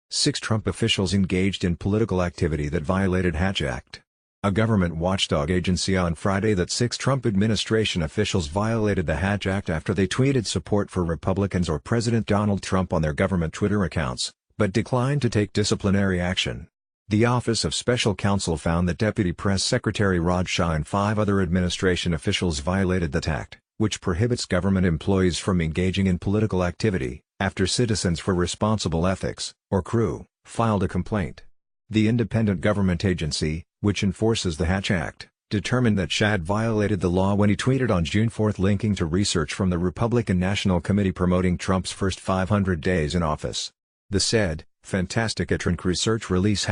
6 Trump officials engaged in political activity that violated Hatch Act. A government watchdog agency on Friday that 6 Trump administration officials violated the Hatch Act after they tweeted support for Republicans or President Donald Trump on their government Twitter accounts, but declined to take disciplinary action. The Office of Special Counsel found that Deputy Press Secretary Raj Shah and 5 other administration officials violated that act, which prohibits government employees from engaging in political activity, after Citizens for Responsible Ethics, or CREW, filed a complaint. The independent government agency, which enforces the Hatch Act, determined that Shah had violated the law when he tweeted on June 4 linking to research from the Republican National Committee promoting Trump's first 500 days in office. The said, fantastic Trump research release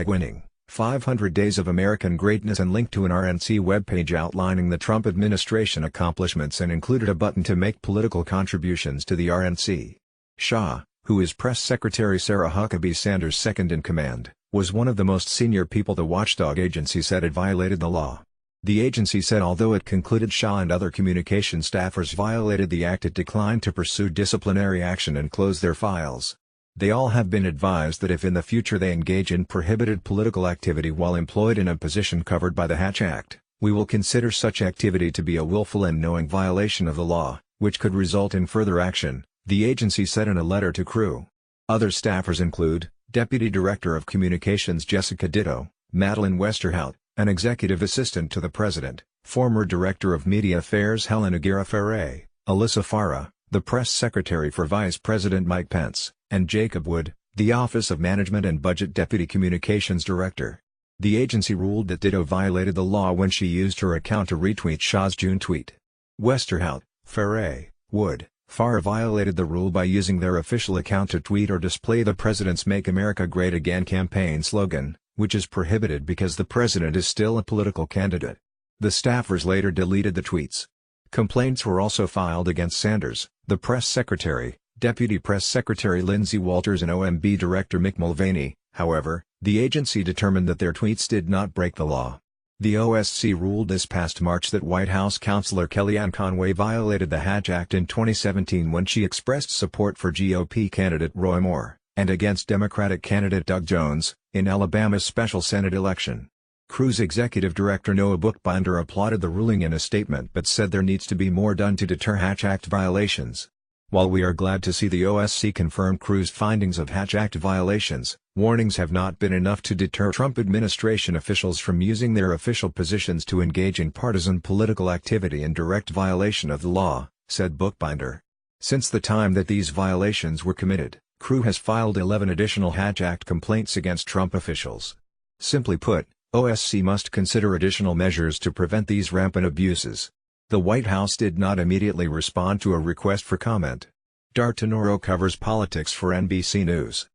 #winning 500 Days of American Greatness and linked to an RNC webpage outlining the Trump administration accomplishments and included a button to make political contributions to the RNC. Shah, who is Press Secretary Sarah Huckabee Sanders' second-in-command, was one of the most senior people the watchdog agency said had violated the law. The agency said although it concluded Shah and other communication staffers violated the act, it declined to pursue disciplinary action and close their files. They all have been advised that if in the future they engage in prohibited political activity while employed in a position covered by the Hatch Act, we will consider such activity to be a willful and knowing violation of the law, which could result in further action, the agency said in a letter to CREW. Other staffers include, Deputy Director of Communications Jessica Ditto, Madeline Westerhout, an executive assistant to the President, former Director of Media Affairs Helen Aguirre-Ferrer, Alyssa Farah, the Press Secretary for Vice President Mike Pence, and Jacob Wood, the Office of Management and Budget Deputy Communications Director. The agency ruled that Ditto violated the law when she used her account to retweet Shah's June tweet. Westerhout, Ferrer, Wood, Farah violated the rule by using their official account to tweet or display the president's Make America Great Again campaign slogan, which is prohibited because the president is still a political candidate. The staffers later deleted the tweets. Complaints were also filed against Sanders, the press secretary, Deputy Press Secretary Lindsey Walters and OMB Director Mick Mulvaney. However, the agency determined that their tweets did not break the law. The OSC ruled this past March that White House Counselor Kellyanne Conway violated the Hatch Act in 2017 when she expressed support for GOP candidate Roy Moore, and against Democratic candidate Doug Jones, in Alabama's special Senate election. CREW's executive director Noah Bookbinder applauded the ruling in a statement but said there needs to be more done to deter Hatch Act violations. While we are glad to see the OSC confirm CREW's findings of Hatch Act violations, warnings have not been enough to deter Trump administration officials from using their official positions to engage in partisan political activity in direct violation of the law, said Bookbinder. Since the time that these violations were committed, CREW has filed 11 additional Hatch Act complaints against Trump officials. Simply put, OSC must consider additional measures to prevent these rampant abuses. The White House did not immediately respond to a request for comment. D'Artenoro covers politics for NBC News.